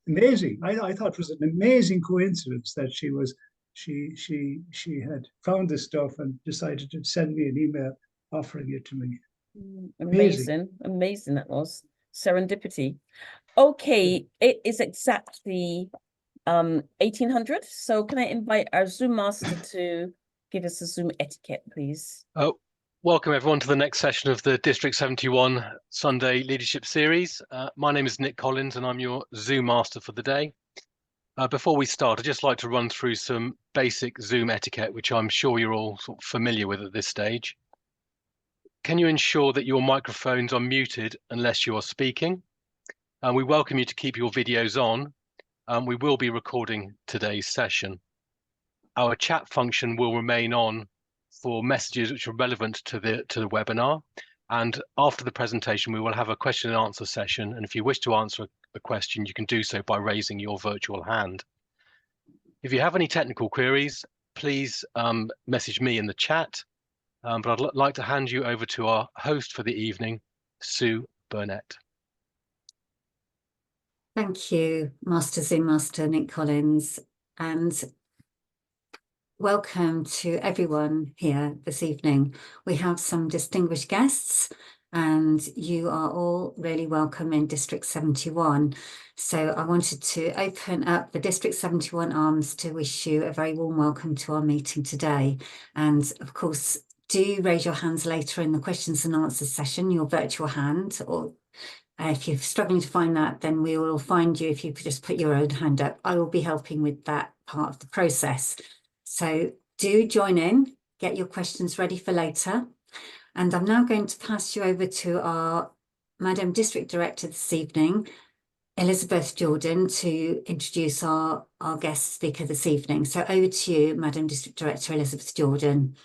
amazing. I thought it was an amazing coincidence that she had found this stuff and decided to send me an email offering it to me. Amazing that was. Serendipity. Okay, it is exactly 1800. So can I invite our Zoom master to give us a Zoom etiquette, please? Oh, welcome everyone to the next session of the District 71 Sunday Leadership Series. My name is Nick Collins and I'm your Zoom master for the day. Before we start, I'd just like to run through some basic Zoom etiquette, which I'm sure you're all sort of familiar with at this stage. Can you ensure that your microphones are muted unless you are speaking? We welcome you to keep your videos on. We will be recording today's session. Our chat function will remain on for messages which are relevant to the webinar. And after the presentation, we will have a question and answer session. And if you wish to answer a question, you can do so by raising your virtual hand. If you have any technical queries, please message me in the chat. But I'd like to hand you over to our host for the evening, Sue Burnett. Thank you, Zoom Master Nick Collins, and welcome to everyone here this evening. We have some distinguished guests and you are all really welcome in District 71. So I wanted to open up the District 71 arms to wish you a very warm welcome to our meeting today. And of course, do raise your hands later in the questions and answers session, your virtual hand, or if you're struggling to find that, then we will find you if you could just put your own hand up. I will be helping with that part of the process. So do join in, get your questions ready for later. And I'm now going to pass you over to our Madam District Director this evening, Elizabeth Jordan, to introduce our guest speaker this evening. So over to you, Madam District Director Elizabeth Jordan.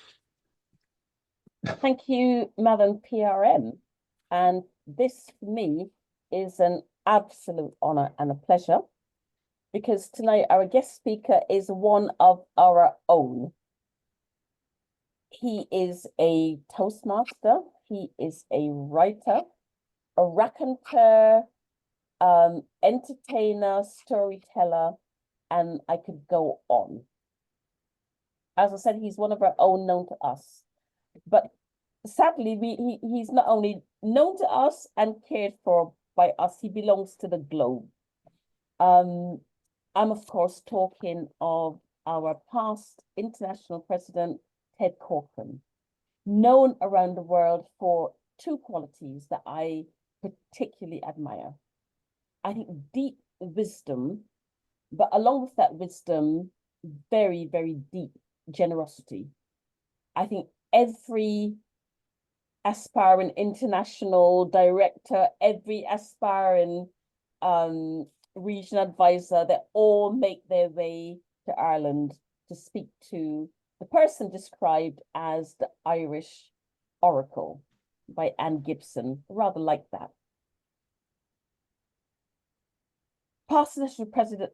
Thank you, Madam PRM. And this, for me, is an absolute honour and a pleasure, because tonight our guest speaker is one of our own. He is a Toastmaster, he is a writer, a raconteur, entertainer, storyteller, and I could go on. As I said, he's one of our own, known to us. But sadly, he's not only known to us and cared for by us, he belongs to the globe. I'm, of course, talking of our past international president, Ted Corcoran, known around the world for two qualities that I particularly admire. I think deep wisdom, but along with that wisdom, very, very deep generosity. I think every aspiring international director, every aspiring regional advisor, they all make their way to Ireland to speak to the person described as the Irish Oracle by Anne Gibson, rather like that. Past International President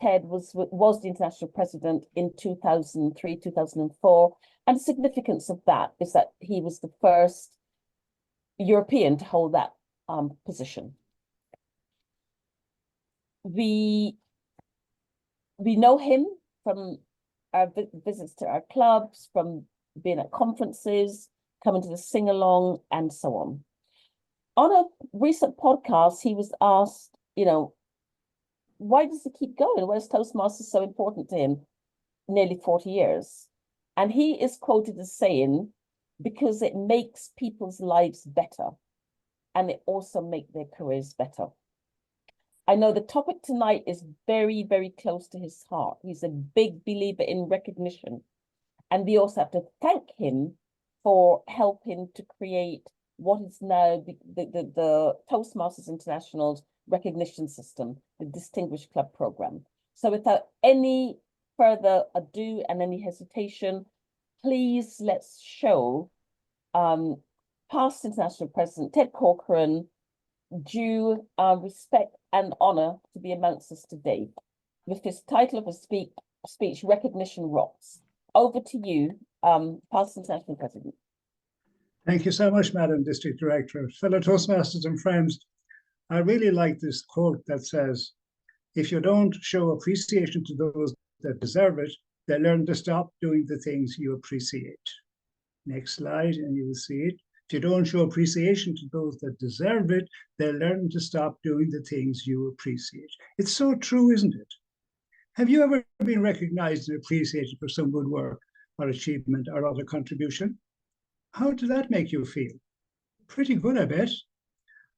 Ted was the international president in 2003, 2004. And the significance of that is that he was the first European to hold that position. We know him from our visits to our clubs, from being at conferences, coming to the sing-along, and so on. On a recent podcast, he was asked, why does he keep going? Why is Toastmasters so important to him? Nearly 40 years. And he is quoted as saying, because it makes people's lives better, and it also makes their careers better. I know the topic tonight is very, very close to his heart. He's a big believer in recognition. And we also have to thank him for helping to create what is now the Toastmasters International's recognition system, the Distinguished Club Program. So without any further ado and any hesitation, please let's show past international president Ted Corcoran due respect and honor to be amongst us today with his title of a speech, Recognition Rocks. Over to you, past international president. Thank you so much, Madam District Director. Fellow Toastmasters and friends, I really like this quote that says, If you don't show appreciation to those that deserve it, they learn to stop doing the things you appreciate. Next slide, and you will see it. If you don't show appreciation to those that deserve it, they'll learn to stop doing the things you appreciate. It's so true, isn't it? Have you ever been recognized and appreciated for some good work or achievement or other contribution? How did that make you feel? Pretty good, I bet.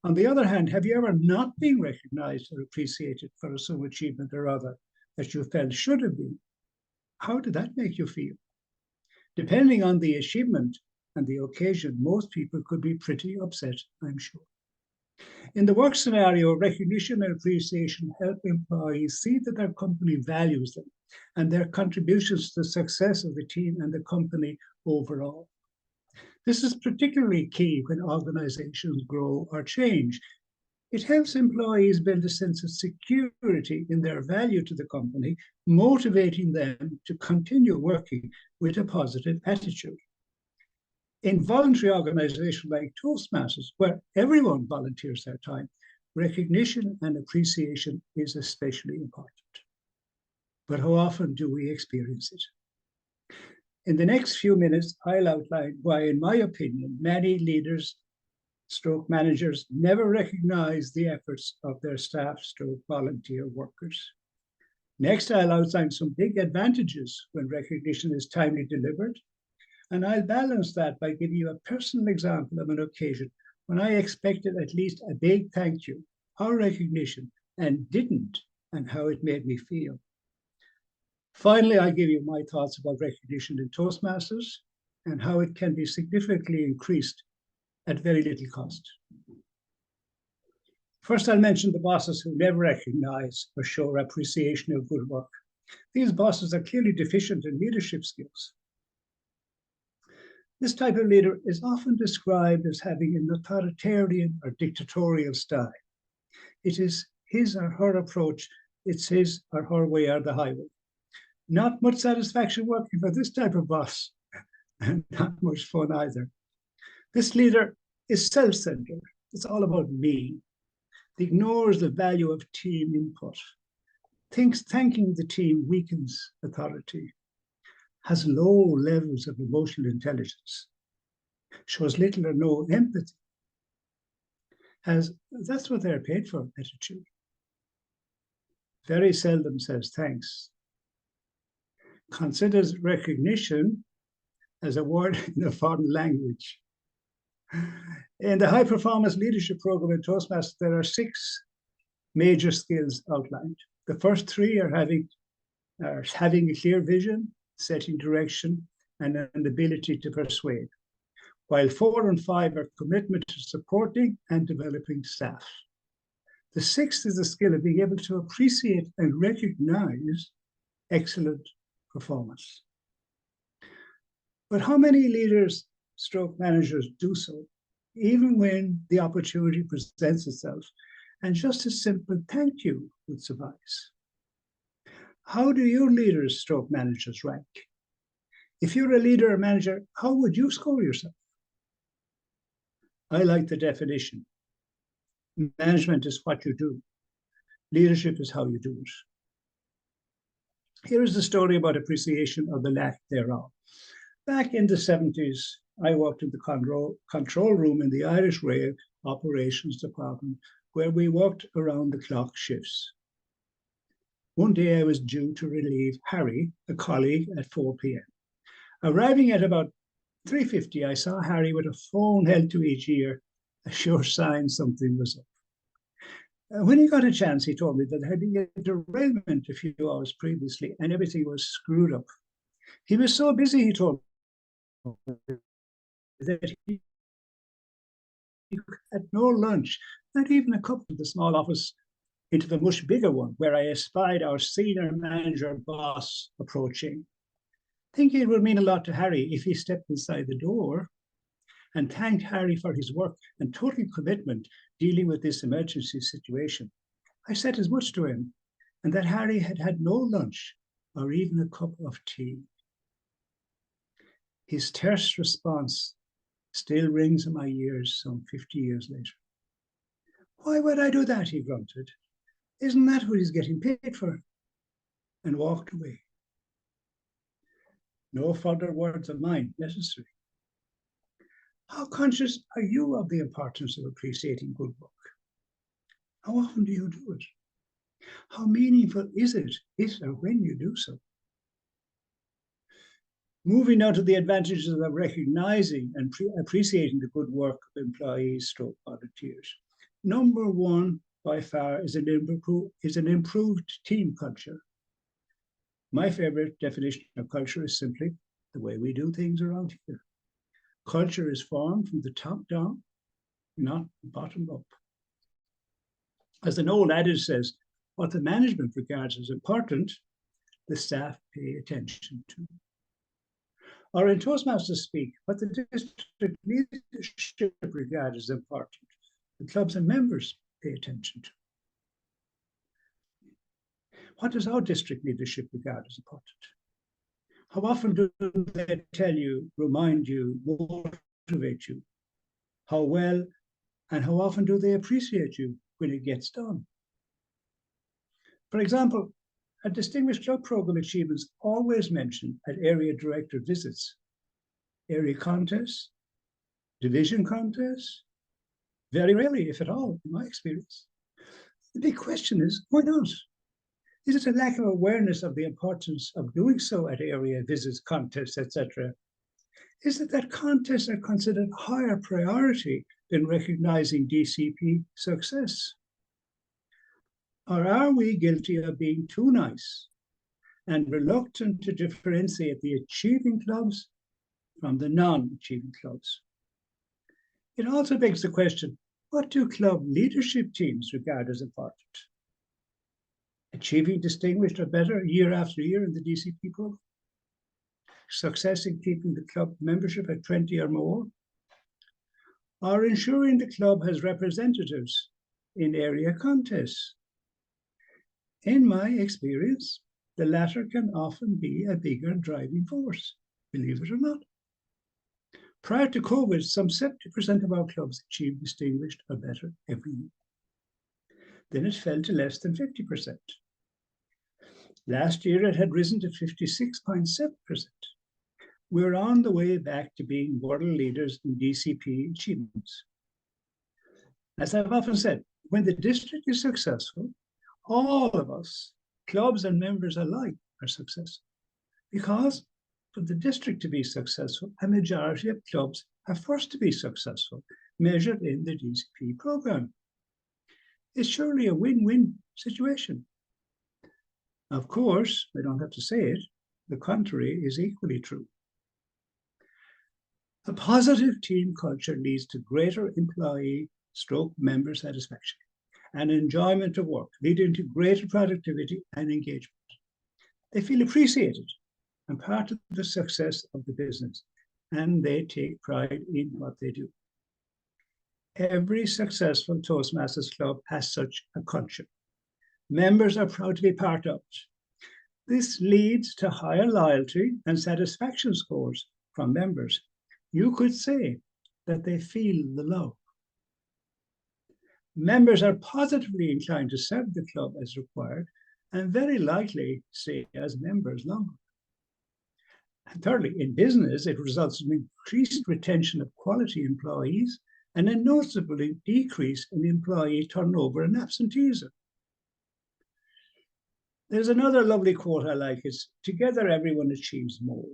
On the other hand, have you ever not been recognized or appreciated for some achievement or other that you felt should have been? How did that make you feel? Depending on the achievement and the occasion, most people could be pretty upset, I'm sure. In the work scenario, recognition and appreciation help employees see that their company values them and their contributions to the success of the team and the company overall. This is particularly key when organizations grow or change. It helps employees build a sense of security in their value to the company, motivating them to continue working with a positive attitude. In voluntary organizations like Toastmasters, where everyone volunteers their time, recognition and appreciation is especially important. But how often do we experience it? In the next few minutes, I'll outline why, in my opinion, many leaders stroke managers never recognize the efforts of their staff stroke volunteer workers. Next, I'll outline some big advantages when recognition is timely delivered. And I'll balance that by giving you a personal example of an occasion when I expected at least a big thank you or recognition and didn't, and how it made me feel. Finally, I'll give you my thoughts about recognition in Toastmasters and how it can be significantly increased at very little cost. First, I'll mention the bosses who never recognize or show appreciation of good work. These bosses are clearly deficient in leadership skills. This type of leader is often described as having an authoritarian or dictatorial style. It is his or her approach, it's his or her way or the highway. Not much satisfaction working for this type of boss, and not much fun either. This leader is self-centered. It's all about me. It ignores the value of team input. Thinks thanking the team weakens authority. Has low levels of emotional intelligence. Shows little or no empathy. Has that's what they're paid for attitude. Very seldom says thanks. Considers recognition as a word in a foreign language. In the high performance leadership program in Toastmasters, there are 6 major skills outlined. The first 3 are having a clear vision, setting direction, and an ability to persuade, while 4 and 5 are commitment to supporting and developing staff. The 6th is the skill of being able to appreciate and recognize excellent performance. But how many leaders stroke managers do so, even when the opportunity presents itself, and just a simple thank you would suffice? How do your leaders stroke managers rank? If you're a leader or manager, how would you score yourself? I like the definition. Management is what you do. Leadership is how you do it. Here is the story about appreciation or the lack thereof. Back in the 70s, I worked in the control room in the Irish Rail Operations Department, where we worked around the clock shifts. One day I was due to relieve Harry, a colleague, at 4 p.m. Arriving at about 3:50, I saw Harry with a phone held to each ear, a sure sign something was up. When he got a chance, he told me that there had been a derailment a few hours previously and everything was screwed up. He was so busy, he told me, that he had no lunch, not even a cup of the small office into the much bigger one, where I espied our senior manager boss approaching. Thinking it would mean a lot to Harry if he stepped inside the door and thanked Harry for his work and total commitment dealing with this emergency situation. I said as much to him, and that Harry had had no lunch or even a cup of tea. His terse response still rings in my ears some 50 years later. Why would I do that, he grunted. Isn't that what he's getting paid for? And walked away. No further words of mine necessary. How conscious are you of the importance of appreciating good work? How often do you do it? How meaningful is it if or when you do so? Moving now to the advantages of recognizing and appreciating the good work of employees stroke volunteers. Number one, by far, is an improved team culture. My favorite definition of culture is simply the way we do things around here. Culture is formed from the top down, not bottom up. As an old adage says, what the management regards as important, the staff pay attention to. Or in Toastmasters speak, what the district leadership regards as important, the clubs and members pay attention to. What does our district leadership regard as important? How often do they tell you, remind you, motivate you? How well and how often do they appreciate you when it gets done? For example, a distinguished club program achievements always mentioned at area director visits, area contests, division contests, very rarely, if at all, in my experience. The big question is, why not? Is it a lack of awareness of the importance of doing so at area visits, contests, etc.? Is it that contests are considered higher priority than recognizing DCP success? Or are we guilty of being too nice and reluctant to differentiate the achieving clubs from the non-achieving clubs? It also begs the question, what do club leadership teams regard as important? Achieving distinguished or better year after year in the DCP program? Success in keeping the club membership at 20 or more? Or ensuring the club has representatives in area contests? In my experience, the latter can often be a bigger driving force, believe it or not. Prior to COVID, some 70% of our clubs achieved distinguished or better every year. Then it fell to less than 50%. Last year, it had risen to 56.7%. We're on the way back to being world leaders in DCP achievements. As I've often said, when the district is successful, all of us, clubs and members alike, are successful. Because for the district to be successful, a majority of clubs have first to be successful, measured in the DCP program. It's surely a win-win situation. Of course, I don't have to say it, the contrary is equally true. A positive team culture leads to greater employee stroke member satisfaction and enjoyment of work, leading to greater productivity and engagement. They feel appreciated and part of the success of the business, and they take pride in what they do. Every successful Toastmasters club has such a culture. Members are proud to be part of it. This leads to higher loyalty and satisfaction scores from members. You could say that they feel the love. Members are positively inclined to serve the club as required and very likely stay as members longer. And thirdly, in business, it results in increased retention of quality employees and a noticeable decrease in employee turnover and absenteeism. There's another lovely quote I like. It's, together everyone achieves more.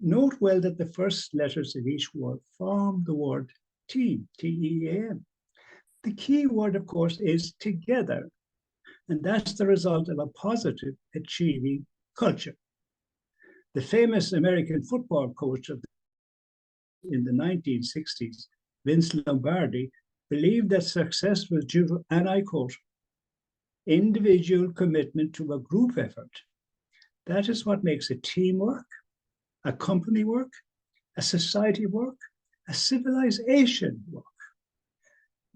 Note well that the first letters of each word form the word team, T-E-A-M. The key word, of course, is together, and that's the result of a positive achieving culture. The famous American football coach in the 1960s, Vince Lombardi, believed that success was due to, and I quote, individual commitment to a group effort. That is what makes a team work, a company work, a society work, a civilization work.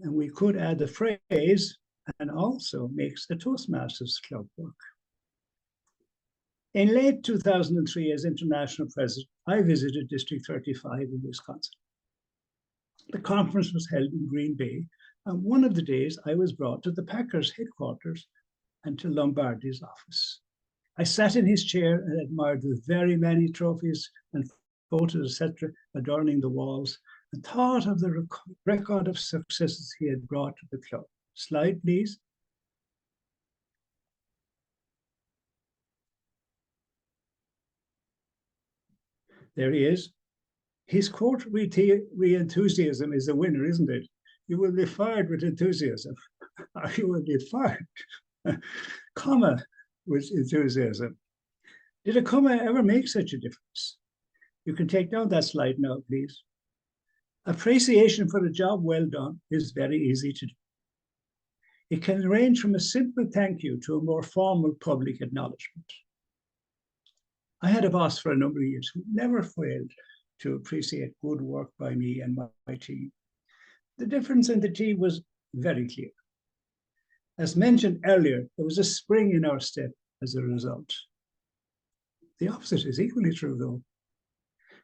And we could add the phrase, and also makes the Toastmasters Club work. In late 2003, as international president, I visited District 35 in Wisconsin. The conference was held in Green Bay And one of the days I was brought to the Packers headquarters and to Lombardi's office. I sat in his chair and admired the very many trophies and photos, etc., adorning the walls, and thought of the record of successes he had brought to the club. Slide, please. There he is. His quote, "Re-enthusiasm is a winner, isn't it? You will be fired with enthusiasm." Or you will be fired, comma, with enthusiasm. Did a comma ever make such a difference? You can take down that slide now, please. Appreciation for a job well done is very easy to do. It can range from a simple thank you to a more formal public acknowledgement. I had a boss for a number of years who never failed to appreciate good work by me and my team. The difference in the team was very clear. As mentioned earlier, there was a spring in our step as a result. The opposite is equally true, though.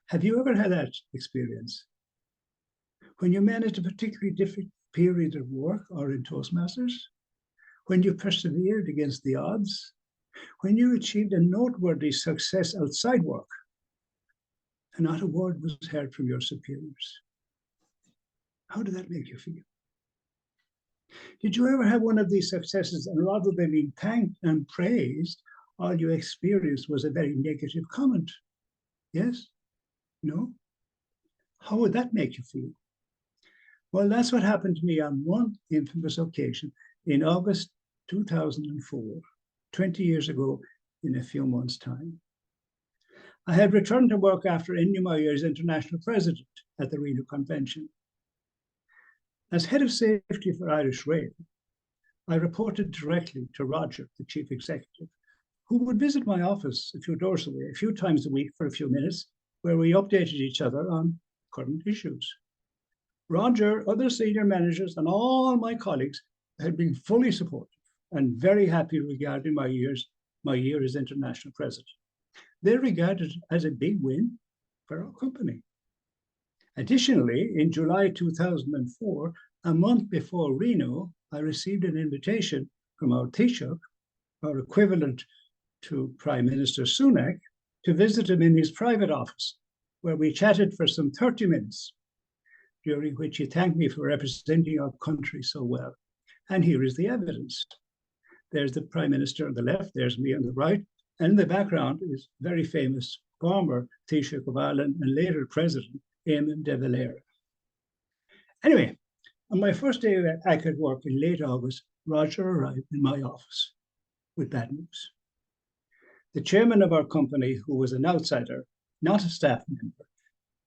Have you ever had that experience? When you managed a particularly difficult period of work or in Toastmasters? When you persevered against the odds? When you achieved a noteworthy success outside work and not a word was heard from your superiors? How did that make you feel? Did you ever have one of these successes and rather than being thanked and praised, all you experienced was a very negative comment? Yes? No? How would that make you feel? Well, that's what happened to me on one infamous occasion in August 2004, 20 years ago in a few months' time. I had returned to work after ending my year as international president at the Reno Convention. As head of safety for Irish Rail, I reported directly to Roger, the chief executive, who would visit my office a few doors away, a few times a week for a few minutes, where we updated each other on current issues. Roger, other senior managers, and all my colleagues had been fully supportive and very happy regarding my year as international president. They regarded it as a big win for our company. Additionally, in July 2004, a month before Reno, I received an invitation from our Taoiseach, our equivalent to Prime Minister Sunak, to visit him in his private office, where we chatted for some 30 minutes, during which he thanked me for representing our country so well. And here is the evidence. There's the Prime Minister on the left, there's me on the right, and in the background is very famous former Taoiseach of Ireland and later President, Eamon de Valera. Anyway, on my first day back at work in late August, Roger arrived in my office with bad news. The chairman of our company, who was an outsider, not a staff member,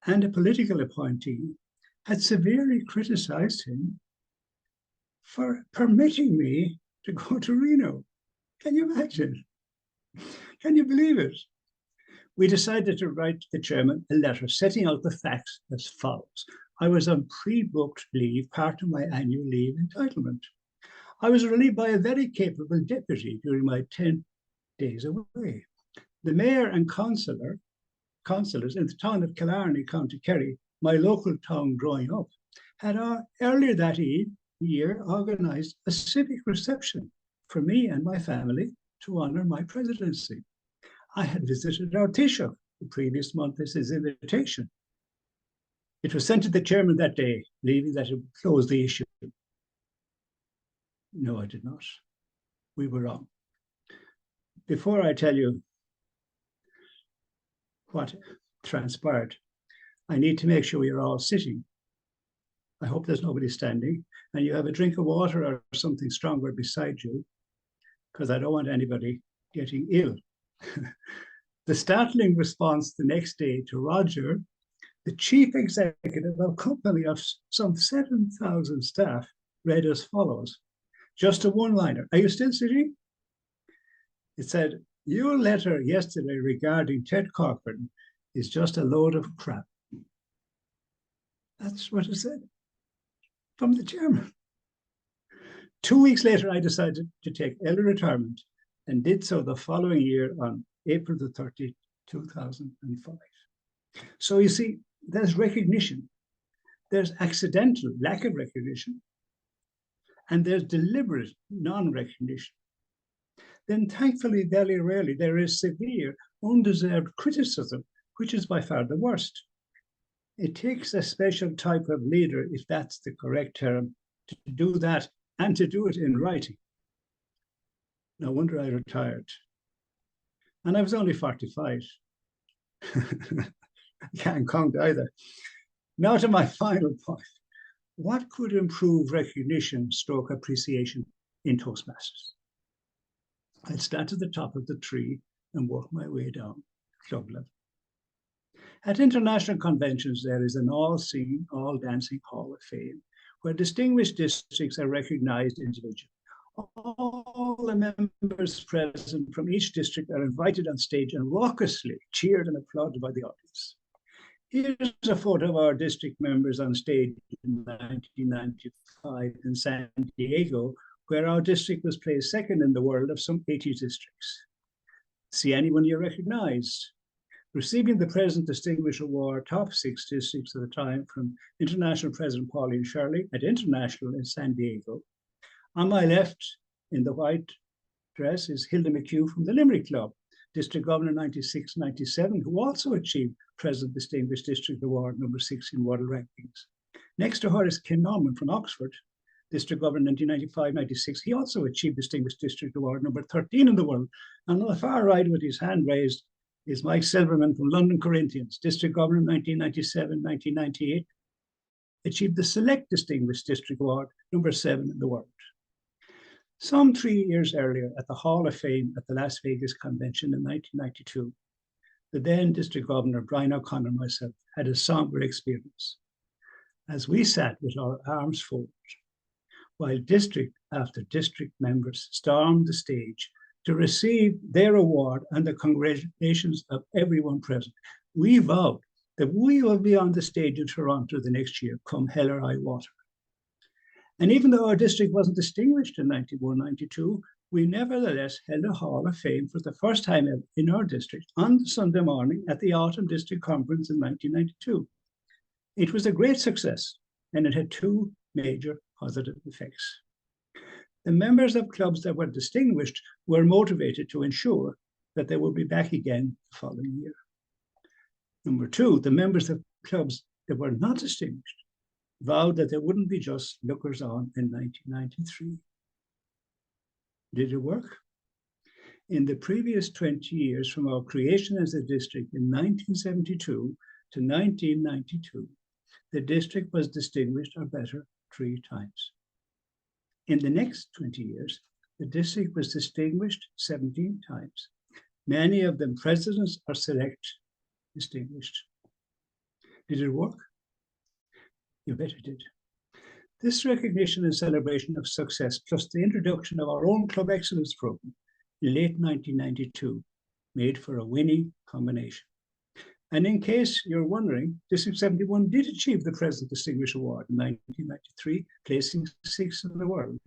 and a political appointee, had severely criticized him for permitting me to go to Reno. Can you imagine? Can you believe it? We decided to write the chairman a letter setting out the facts as follows. I was on pre-booked leave, part of my annual leave entitlement. I was relieved by a very capable deputy during my 10 days away. The mayor and councillors in the town of Killarney, County Kerry, my local town growing up, had earlier that year organised a civic reception for me and my family to honour my presidency. I had visited our Taoiseach the previous month as his invitation. It was sent to the chairman that day, believing that it would close the issue. No, I did not. We were wrong. Before I tell you what transpired, I need to make sure you're all sitting. I hope there's nobody standing, and you have a drink of water or something stronger beside you, because I don't want anybody getting ill. The startling response the next day to Roger, the chief executive of a company of some 7,000 staff, read as follows. Just a one-liner. Are you still sitting? It said, your letter yesterday regarding Ted Corcoran is just a load of crap. That's what it said from the chairman. 2 weeks later, I decided to take early retirement and did so the following year on April the 30th, 2005. So you see, there's recognition. There's accidental lack of recognition. and there's deliberate non-recognition, then thankfully very rarely there is severe, undeserved criticism, which is by far the worst. It takes a special type of leader, if that's the correct term, to do that and to do it in writing. No wonder I retired. And I was only 45. I can't count either. Now to my final point. What could improve recognition / appreciation in Toastmasters? I'll start at the top of the tree and work my way down club level. At international conventions, there is an all-singing, all-dancing Hall of Fame, where distinguished districts are recognized individually. All the members present from each district are invited on stage and raucously cheered and applauded by the audience. Here's a photo of our district members on stage in 1995 in San Diego, where our district was placed second in the world of some 80 districts. See anyone you recognize? Receiving the present Distinguished Award, top 6 districts at the time from International President Pauline Shirley at International in San Diego. On my left, in the white dress, is Hilda McHugh from the Limerick Club, District Governor 96-97, who also achieved Present Distinguished District Award number 6 in world rankings. Next to her is Ken Norman from Oxford, District Governor 1995-96. He also achieved Distinguished District Award number 13 in the world. And on the far right with his hand raised is Mike Silverman from London Corinthians, District Governor 1997-1998, achieved the Select Distinguished District Award number 7 in the world. Some 3 years earlier, at the Hall of Fame at the Las Vegas Convention in 1992, the then District Governor, Brian O'Connor, and myself had a somber experience as we sat with our arms folded, while district after district members stormed the stage to receive their award and the congratulations of everyone present. We vowed that we will be on the stage in Toronto the next year, come hell or high water. And even though our district wasn't distinguished in 91-92, we nevertheless held a Hall of Fame for the first time in our district on the Sunday morning at the Autumn District Conference in 1992. It was a great success, and it had 2 major positive effects. The members of clubs that were distinguished were motivated to ensure that they would be back again the following year. Number 2, the members of clubs that were not distinguished vowed that they wouldn't be just lookers on in 1993. Did it work? In the previous 20 years, from our creation as a district in 1972 to 1992, the district was distinguished or better 3 times. In the next 20 years, the district was distinguished 17 times, many of them presidents or select distinguished. Did it work? You bet it did. This recognition and celebration of success, plus the introduction of our own Club Excellence program in late 1992, made for a winning combination. And in case you're wondering, District 71 did achieve the President Distinguished Award in 1993, placing 6th in the world.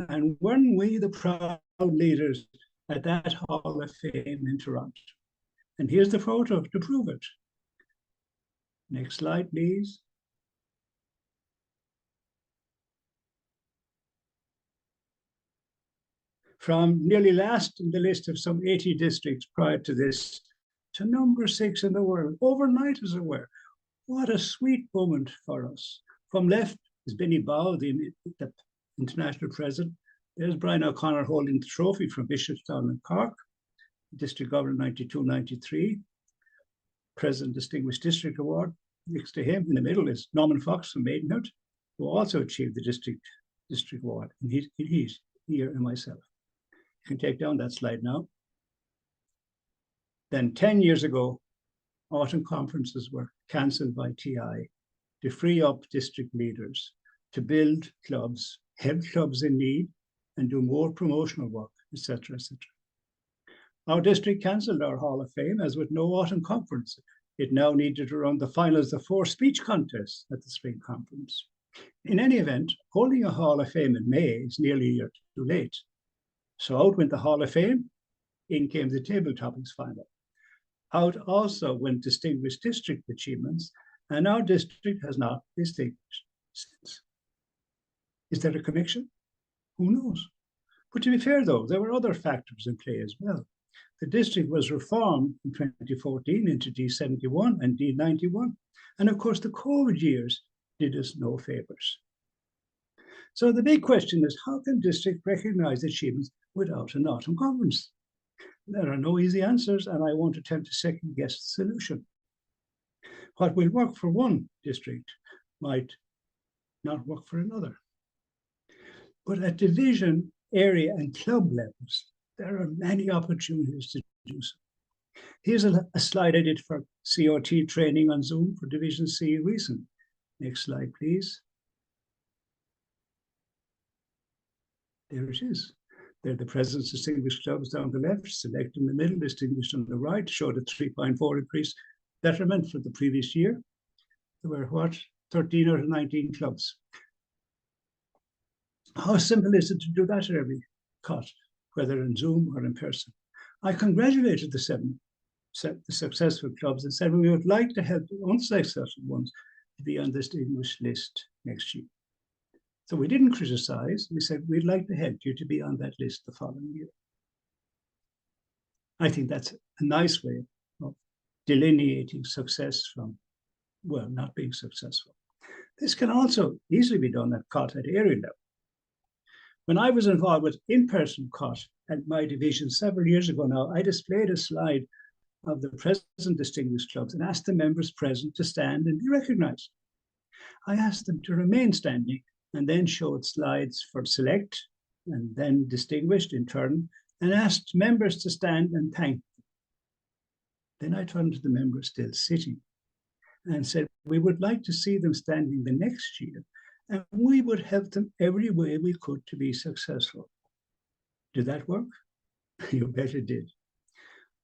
And weren't we the proud leaders at that Hall of Fame in Toronto? And here's the photo to prove it. Next slide, please. From nearly last in the list of some 80 districts prior to this, to number 6 in the world, overnight as it were. What a sweet moment for us. From left is Benny Bow, the international president. There's Brian O'Connor holding the trophy from Bishopstown and Cork, District Governor 92-93, President Distinguished District Award. Next to him, in the middle, is Norman Fox from Maidenhead, who also achieved the District Award. And he's here and myself. You can take down that slide now. Then 10 years ago, autumn conferences were cancelled by TI to free up district leaders to build clubs, help clubs in need, and do more promotional work, etc., etc. Our district cancelled our Hall of Fame, as with no autumn conference. It now needed to run the finals of 4 speech contests at the spring conference. In any event, holding a Hall of Fame in May is nearly a year too late. So out went the Hall of Fame, in came the table topics final. Out also went distinguished district achievements, and our district has not distinguished since. Is there a connection? Who knows? But to be fair, though, there were other factors in play as well. The district was reformed in 2014 into D71 and D91. And of course, the COVID years did us no favors. So the big question is, how can district recognize achievements without an autumn conference? There are no easy answers, and I won't attempt to second-guess the solution. What will work for one district might not work for another. But at division, area, and club levels, there are many opportunities to do so. Here's a slide I did for COT training on Zoom for Division C recent. Next slide, please. There it is. There are the President's Distinguished Clubs down the left, Select in the middle, Distinguished on the right, showed a 3.4 increase betterment for the previous year. There were, what, 13 out of 19 clubs. How simple is it to do that at every cut, whether in Zoom or in person? I congratulated the successful clubs and said we would like to help the unsuccessful ones to be on this distinguished list next year. So we didn't criticize, we said we'd like to help you to be on that list the following year. I think that's a nice way of delineating success from, well, not being successful. This can also easily be done at COT at area level. When I was involved with in-person COT at my division several years ago now, I displayed a slide of the present distinguished clubs and asked the members present to stand and be recognized. I asked them to remain standing and then showed slides for select and then distinguished in turn and asked members to stand and thank them. Then I turned to the members still sitting and said, we would like to see them standing the next year, and we would help them every way we could to be successful. Did that work? You bet it did.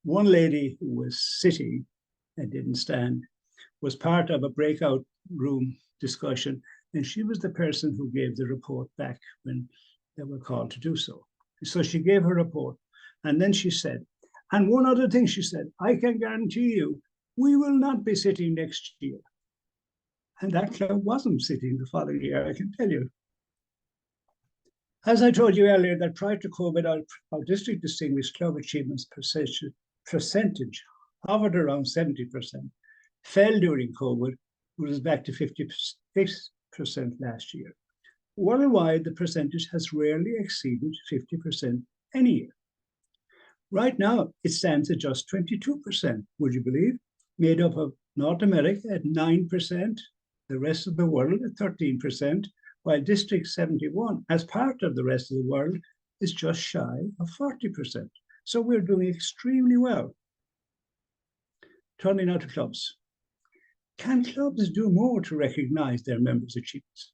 One lady who was sitting and didn't stand was part of a breakout room discussion, and she was the person who gave the report back when they were called to do so. So she gave her report, and then she said, and one other thing she said, I can guarantee you, we will not be sitting next year. And that club wasn't sitting the following year, I can tell you. As I told you earlier, that prior to COVID, our district distinguished club achievements percentage hovered around 70%, fell during COVID, was back to 56% last year. Worldwide, the percentage has rarely exceeded 50% any year. Right now, it stands at just 22%, would you believe, made up of North America at 9%, the rest of the world at 13%, while District 71, as part of the rest of the world, is just shy of 40%. So we're doing extremely well. Turning now to clubs. Can clubs do more to recognize their members' achievements?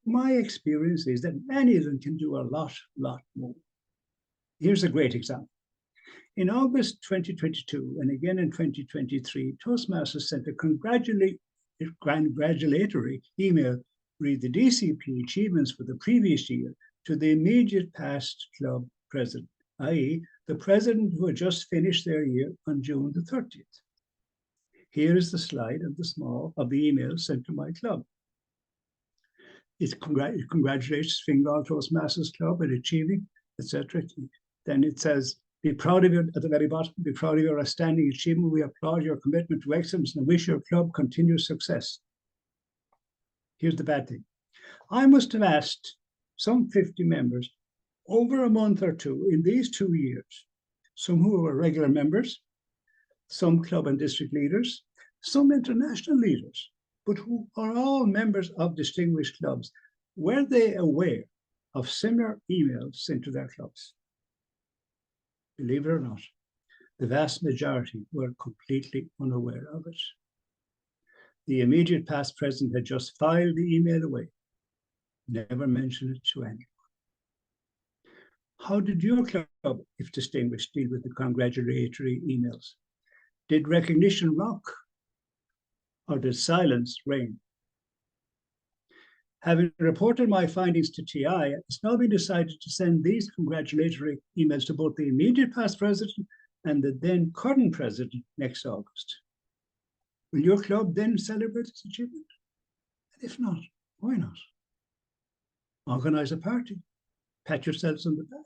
My experience is that many of them can do a lot more. Here's a great example. In August 2022, and again in 2023, Toastmasters sent a congratulatory email, read the DCP achievements for the previous year, to the immediate past club president, i.e. the president who had just finished their year on June the 30th. Here is the slide of the email sent to my club. It congratulates Fingal Toastmasters Club at achieving, etc. Then it says, be proud of your, at the very bottom, be proud of your outstanding achievement. We applaud your commitment to excellence and wish your club continued success. Here's the bad thing. I must have asked some 50 members over a month or two in these 2 years, some who were regular members, some club and district leaders, some international leaders, but who are all members of distinguished clubs. Were they aware of similar emails sent to their clubs? Believe it or not, the vast majority were completely unaware of it. The immediate past president had just filed the email away, never mentioned it to anyone. How did your club, if distinguished, deal with the congratulatory emails? Did recognition rock, or did silence reign? Having reported my findings to TI, it's now been decided to send these congratulatory emails to both the immediate past president and the then current president next August. Will your club then celebrate its achievement? And if not, why not? Organize a party, Pat yourselves on the back.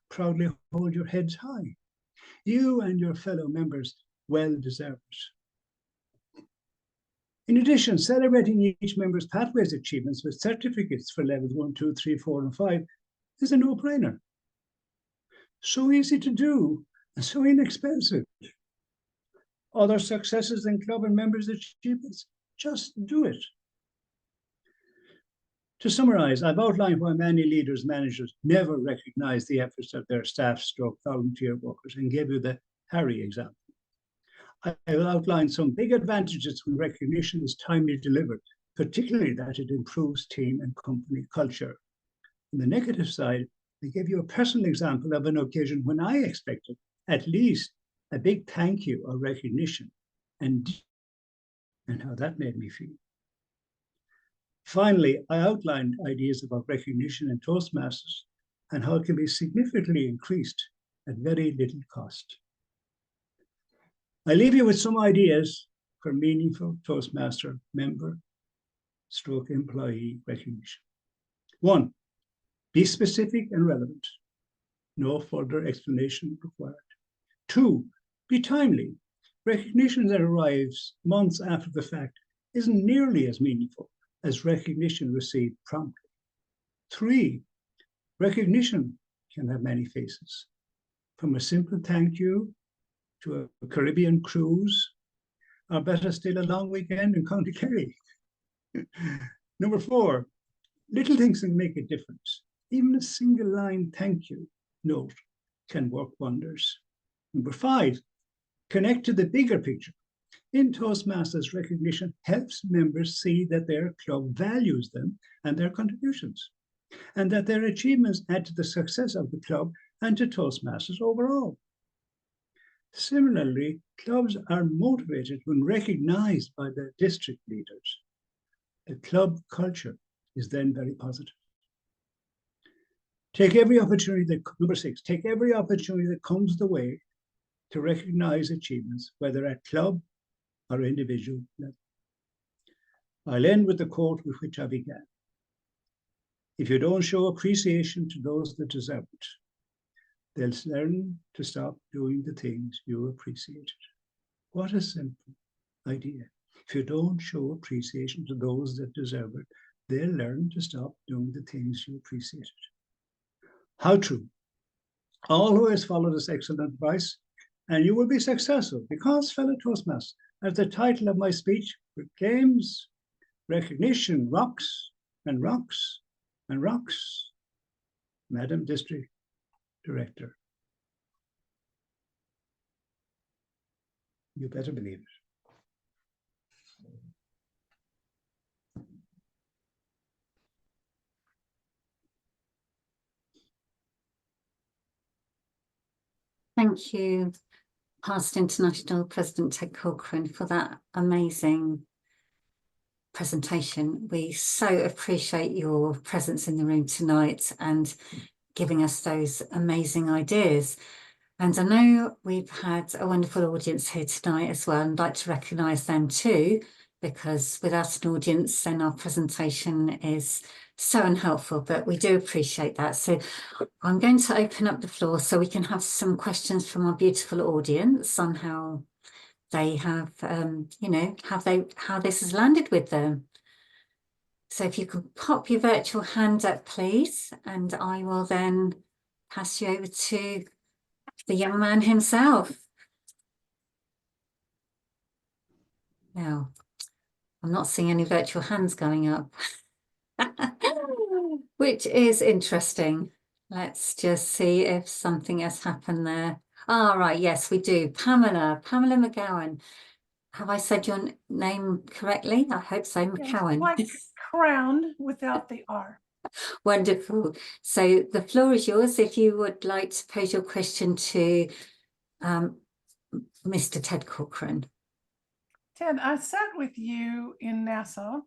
Proudly hold your heads high. You and your fellow members well deserve it. In addition, celebrating each member's pathways achievements with certificates for levels 1, 2, 3, 4, and 5 is a no-brainer. So easy to do and so inexpensive. Other successes in club and members' achievements, just do it. To summarize, I've outlined why many leaders, managers never recognize the efforts of their staff / volunteer workers and gave you the Harry example. I will outline some big advantages when recognition is timely delivered, particularly that it improves team and company culture. On the negative side, I gave you a personal example of an occasion when I expected at least a big thank you or recognition, and how that made me feel. Finally, I outlined ideas about recognition in Toastmasters and how it can be significantly increased at very little cost. I leave you with some ideas for meaningful Toastmaster member / employee recognition. 1, be specific and relevant. No further explanation required. 2, be timely. Recognition that arrives months after the fact isn't nearly as meaningful as recognition received promptly. 3, recognition can have many faces, from a simple thank you to a Caribbean cruise, or better still, a long weekend in County Kerry. Number 4, little things can make a difference. Even a single line thank you note can work wonders. Number 5, connect to the bigger picture. In Toastmasters, recognition helps members see that their club values them and their contributions, and that their achievements add to the success of the club and to Toastmasters overall. Similarly, clubs are motivated when recognized by their district leaders. The club culture is then very positive. Number 6, take every opportunity that comes the way to recognize achievements, whether at club or individual level. I'll end with the quote with which I began. If you don't show appreciation to those that deserve it, they'll learn to stop doing the things you appreciated. What a simple idea. If you don't show appreciation to those that deserve it, they'll learn to stop doing the things you appreciated. How true. All who has followed this excellent advice, and you will be successful, because, fellow Toastmasters, as the title of my speech proclaims, recognition rocks and rocks and rocks. Madam District Director. You better believe it. Thank you, Past International President Ted Corcoran, for that amazing presentation. We so appreciate your presence in the room tonight and giving us those amazing ideas. And I know we've had a wonderful audience here tonight as well, and I'd like to recognise them too, because without an audience, then our presentation is so unhelpful, but we do appreciate that. So I'm going to open up the floor so we can have some questions from our beautiful audience on how they have, how this has landed with them. So if you could pop your virtual hand up, please, and I will then pass you over to the young man himself. Now, I'm not seeing any virtual hands going up, which is interesting. Let's just see if something has happened there. All right, yes, we do. Pamela McGowan. Have I said your name correctly? I hope so, McGowan. Like crowned without the R. Wonderful. So the floor is yours if you would like to pose your question to Mr. Ted Corcoran. Ted, I sat with you in Nassau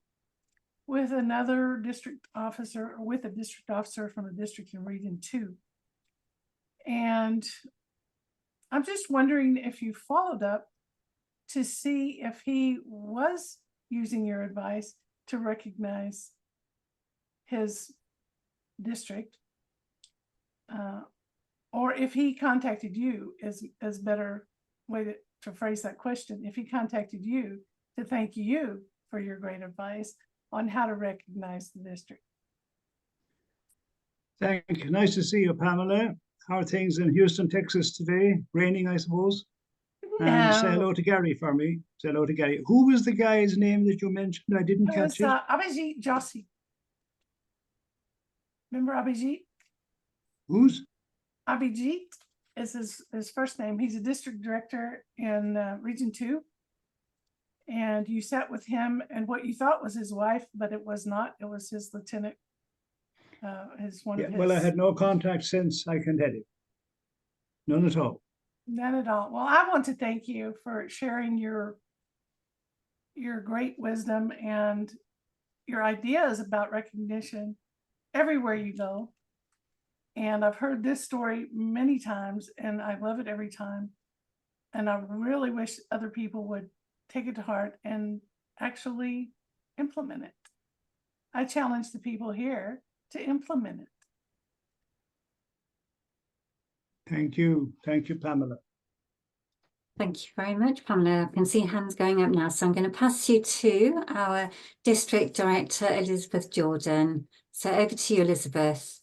with another district officer, or with a district officer from the district in Region 2. And I'm just wondering if you followed up to see if he was using your advice to recognize his district, or if he contacted you is better way to phrase that question. If he contacted you to thank you for your great advice on how to recognize the district. Thank you. Nice to see you, Pamela. How are things in Houston, Texas today? Raining, I suppose. And say hello to Gary for me. Say hello to Gary. Who was the guy's name that you mentioned? I didn't catch it. Abhijit Joshi. Remember Abhijit? Who's? Abhijit is his first name. He's a district director in Region 2. And you sat with him and what you thought was his wife, but it was not. It was his lieutenant. Well, I had no contact since, I can tell you. None at all. None at all. Well, I want to thank you for sharing your great wisdom and your ideas about recognition everywhere you go. And I've heard this story many times and I love it every time. And I really wish other people would take it to heart and actually implement it. I challenge the people here to implement it. Thank you. Thank you, Pamela. Thank you very much, Pamela. I can see hands going up now. So I'm going to pass you to our District Director, Elizabeth Jordan. So over to you, Elizabeth.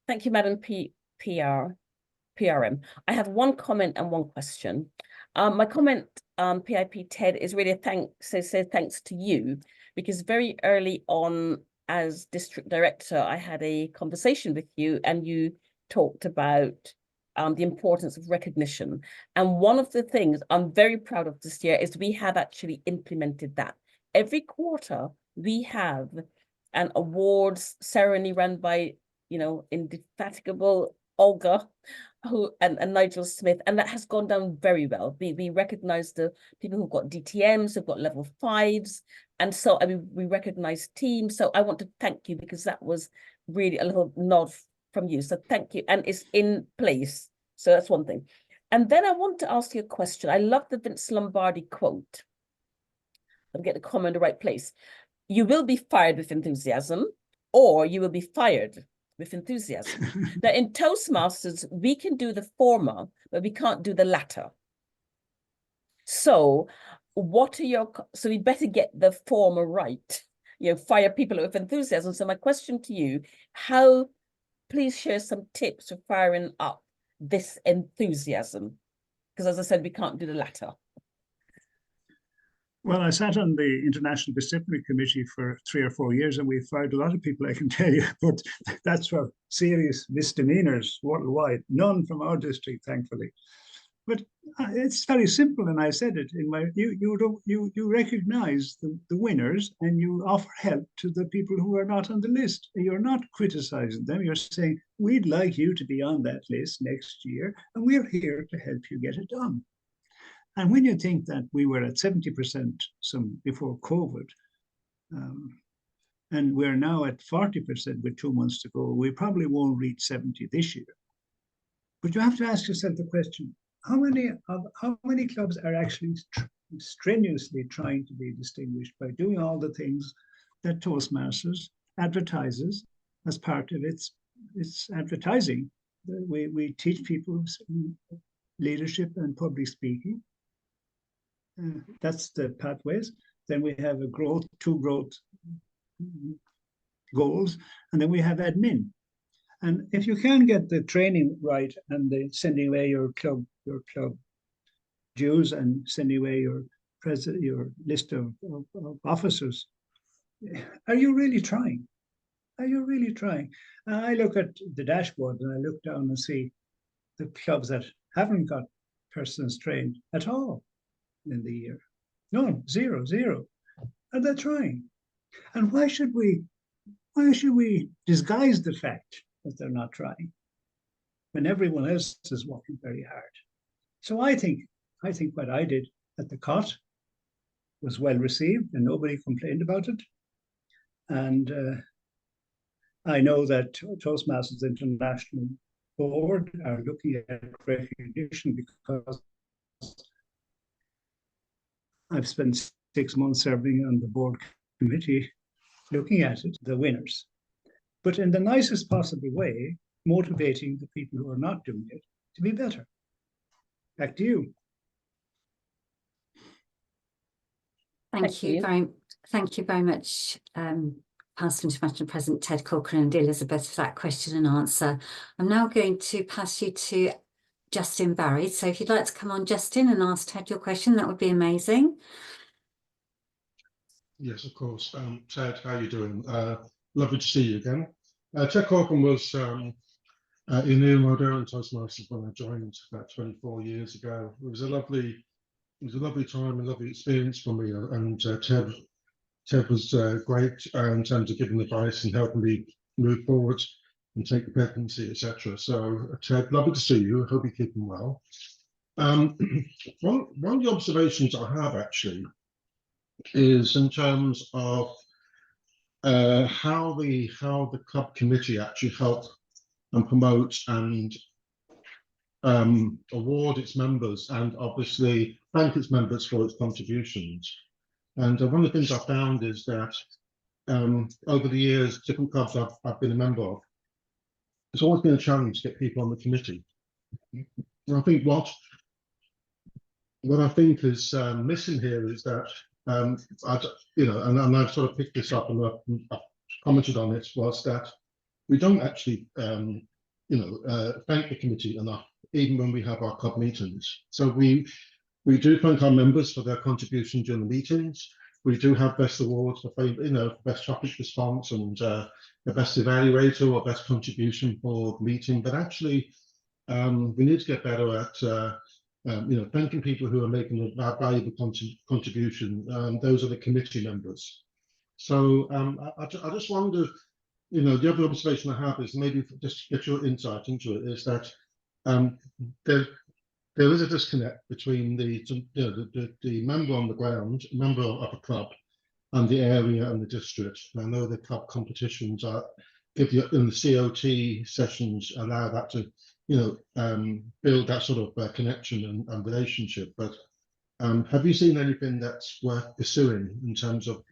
Thank you, Madam PRM. I have one comment and one question. My comment, PIP Ted, is really thanks to you, because very early on as District Director, I had a conversation with you and you talked about the importance of recognition. And one of the things I'm very proud of this year is we have actually implemented that. Every quarter, we have an awards ceremony run by, indefatigable Olga and Nigel Smith, and that has gone down very well. We recognize the people who've got DTMs, who've got level 5s, and so we recognize teams. So I want to thank you because that was really a little nod from you. So thank you, and it's in place. So that's one thing. And then I want to ask you a question. I love the Vince Lombardi quote. I'll get the comment in the right place. You will be fired with enthusiasm, or you will be fired with enthusiasm. Now in Toastmasters, we can do the former, but we can't do the latter. So so we better get the former right, fire people with enthusiasm. So my question to you, please share some tips for firing up this enthusiasm, because as I said, we can't do the latter. Well, I sat on the International Disciplinary Committee for 3 or 4 years, and we fired a lot of people, I can tell you, but that's for serious misdemeanors worldwide. None from our district, thankfully. But it's very simple, and I said it in my. You recognize the winners, and you offer help to the people who are not on the list. You're not criticizing them. You're saying we'd like you to be on that list next year, and we're here to help you get it done. And when you think that we were at 70% before COVID, and we're now at 40% with 2 months to go, we probably won't reach 70 this year. But you have to ask yourself the question: how many clubs are actually strenuously trying to be distinguished by doing all the things that Toastmasters advertises as part of its advertising? We teach people leadership and public speaking. That's the pathways. Then we have two growth goals, and then we have admin. And if you can get the training right and the sending away your club dues and sending away your list of officers, are you really trying? Are you really trying? I look at the dashboard and I look down and see the clubs that haven't got persons trained at all in the year. No, zero. And they're trying. And why should we disguise the fact that they're not trying when everyone else is working very hard? So I think what I did at the COT was well received and nobody complained about it. And I know that Toastmasters International Board are looking at recognition because I've spent 6 months serving on the board committee looking at it, the winners. But in the nicest possible way, motivating the people who are not doing it to be better. Back to you. Thank you very much, Past, International President Ted Corcoran and Elizabeth, for that question and answer. I'm now going to pass you to Justin Barry. So if you'd like to come on, Justin, and ask Ted your question, that would be amazing. Yes, of course. Ted, how are you doing? Lovely to see you again. Ted Corcoran was in the Modern Toastmasters when I joined about 24 years ago. It was a lovely time, a lovely experience for me. And Ted was great in terms of giving advice and helping me move forward and take the presidency, etc. So, Ted, lovely to see you. I hope you're keeping well. One of the observations I have actually is in terms of how the club committee actually help and promote and award its members, and obviously thank its members for its contributions. And one of the things I found is that over the years, different clubs I've been a member of, it's always been a challenge to get people on the committee. And I think what I think is missing here is that and I've sort of picked this up and I've commented on it, was that we don't actually thank the committee enough, even when we have our club meetings. So we do thank our members for their contribution during the meetings. We do have best awards for best topic response and the best evaluator or best contribution for the meeting. But actually, we need to get better at thanking people who are making a valuable contribution. Those are the committee members. So I just wonder, the other observation I have is maybe just to get your insight into it, is that there is a disconnect between the member on the ground, member of a club, and the area and the district. And I know the club competitions give you in the COT sessions allow that to build that sort of connection and relationship. But have you seen anything that's worth pursuing in terms of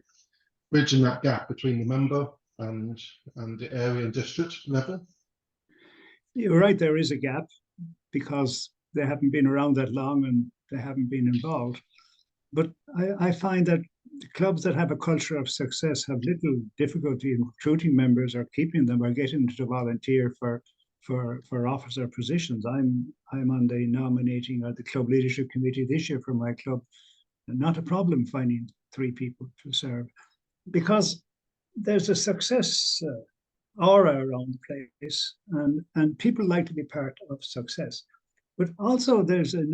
bridging that gap between the member and the area and district level? You're right, there is a gap because they haven't been around that long and they haven't been involved. But I find that clubs that have a culture of success have little difficulty in recruiting members or keeping them or getting them to volunteer for officer positions. I'm on the nominating or the club leadership committee this year for my club. Not a problem finding 3 people to serve, because there's a success aura around the place, and people like to be part of success. But also there's an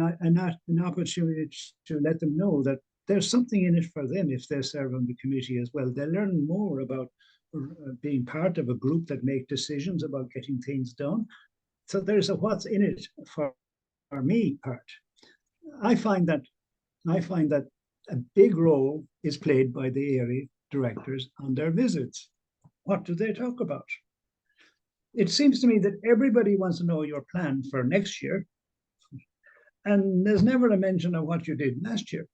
opportunity to let them know that there's something in it for them if they serve on the committee as well. They learn more about being part of a group that make decisions about getting things done. So there's a what's in it for me part. I find that a big role is played by the area directors on their visits. What do they talk about? It seems to me that everybody wants to know your plan for next year, and there's never a mention of what you did last year.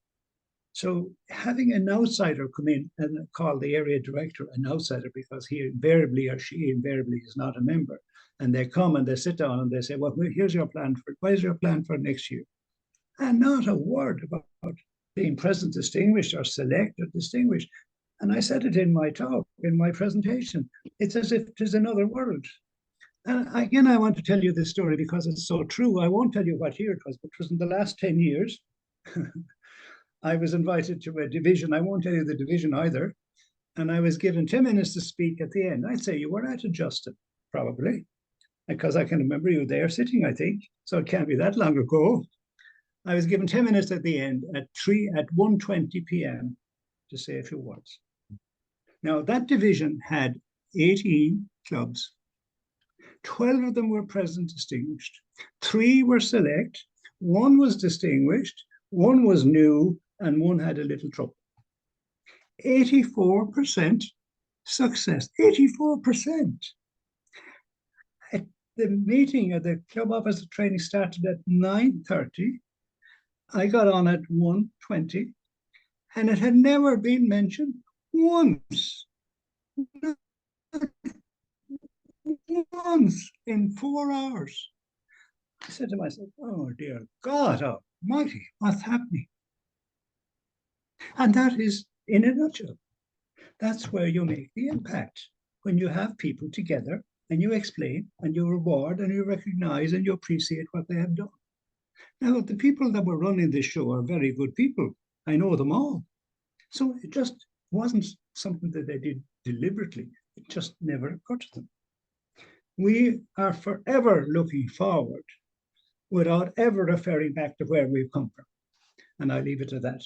So having an outsider come in and call the area director an outsider, because he invariably or she invariably is not a member, and they come and they sit down and they say, well, here's your plan for, what is your plan for next year? And not a word about being present, distinguished, or select or distinguished. And I said it in my talk, in my presentation. It's as if there's another world. And again, I want to tell you this story because it's so true. I won't tell you what year it was, but it was in the last 10 years. I was invited to a division. I won't tell you the division either. And I was given 10 minutes to speak at the end. I'd say you were at it, Justin, probably, because I can remember you there sitting, I think. So it can't be that long ago. I was given 10 minutes at the end at 1:20 p.m. to say a few words. Now, that division had 18 clubs. 12 of them were present distinguished. 3 were select. 1 was distinguished. 1 was new, and 1 had a little trouble. 84% success. 84%. At the meeting at the club officer training started at 9:30. I got on at 1:20, and it had never been mentioned once. once in 4 hours. I said to myself, oh dear God almighty, what's happening? And that is, in a nutshell, that's where you make the impact. When you have people together and you explain and you reward and you recognize and you appreciate what they have done. Now, the people that were running this show are very good people. I know them all. So it just wasn't something that they did deliberately. It just never occurred to them. We are forever looking forward without ever referring back to where we've come from. And I leave it at that.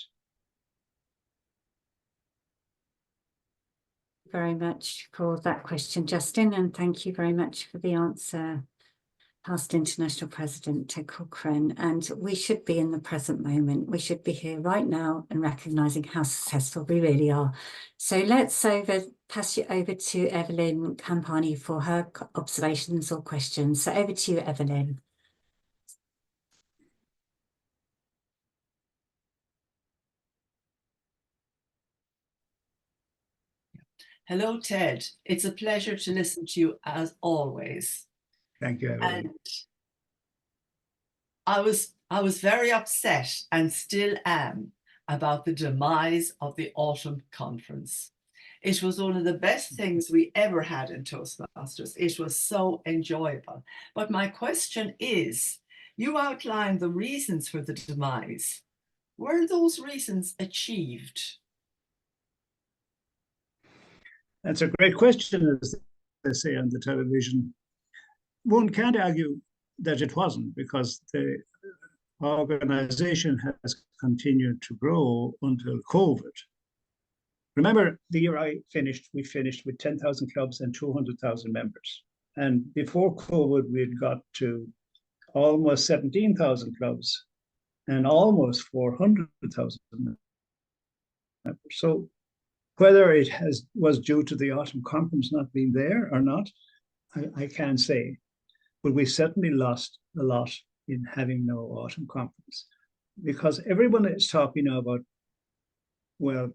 Very much for that question, Justin, and thank you very much for the answer, past international president to Corcoran. And we should be in the present moment. We should be here right now and recognizing how successful we really are. So let's pass you over to Evelyn Campani for her observations or questions. So over to you, Evelyn. Hello, Ted. It's a pleasure to listen to you as always. Thank you, Evelyn. And I was very upset and still am about the demise of the autumn conference. It was one of the best things we ever had in Toastmasters. It was so enjoyable. But my question is, you outlined the reasons for the demise. Were those reasons achieved? That's a great question, as they say on the television. One can't argue that it wasn't, because the organization has continued to grow until COVID. Remember, the year I finished, we finished with 10,000 clubs and 200,000 members. And before COVID, we'd got to almost 17,000 clubs and almost 400,000 members. So whether it was due to the autumn conference not being there or not, I can't say. But we certainly lost a lot in having no autumn conference, because everyone is talking now about, well,